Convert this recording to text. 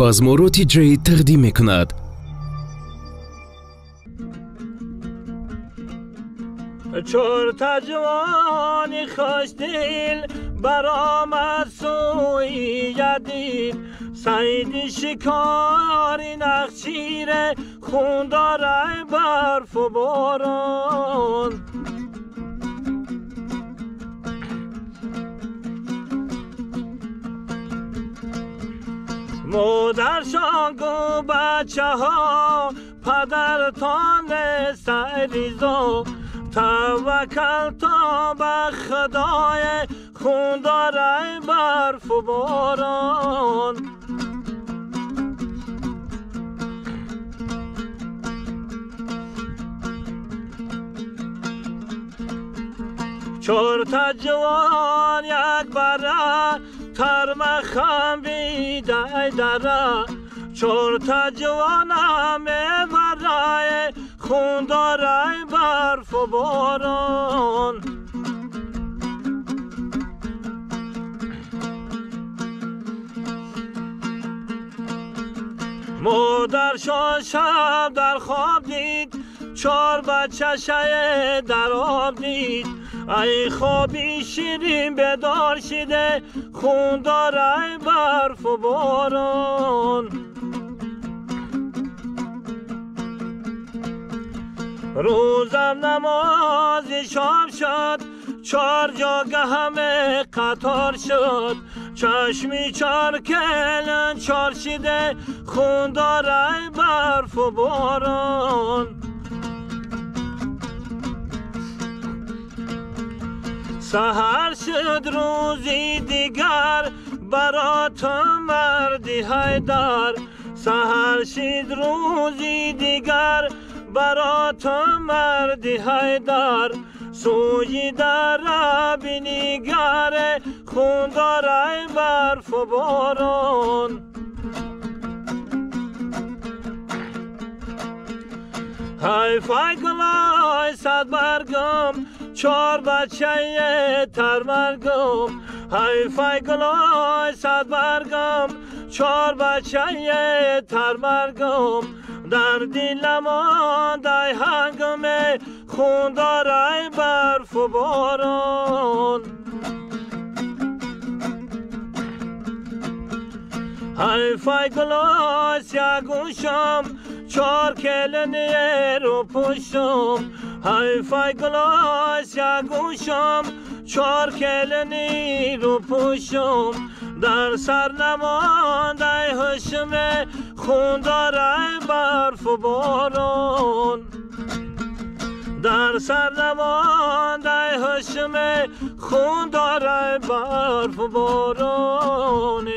بازمورو TJ تقدیم میکند. چرت جوانی خوش دل برآمد سوی دید، صید شکاری نخچیر خون داره برف و باران. مادرشان گو بچه ها پدرتان سریزو، توکل تا به خدای خون داره برف و باران. چرت جوان یک بره ترمخم بیده دره، چرت جوانم برای خون داره برف و باران. مادرشان شب در خواب دید، 4 بچه‌شه در آب دید. ای خوابی شیرین بیدار شده، خون داره برف و باران. روزم نماز شام شد، 4 جاگه همه قطار شد. چشمی 4 کلن چارشیده، خون داره برف و باران. سحر شد روزی دیگر برات مردی حیدر، سحر شد روزی دیگر برات مردی حیدر. سوی در بینیگر خون داره برف و باران. حیفای گلای 100 برگم 4 بچه ترمرگم. حیفای گلای 100 برگم 4 بچه ترمرگم. در دلم آنده هنگم خون داره برف و باران. حیفای گلای 100 گوشم 4 کلنی رو پشم. حیفای گلای 100 گوشم 4 کلنی رو پشم. در سر نمانده هشم خون داره برف و باران. در سر نمانده هشم خون داره برف و باران.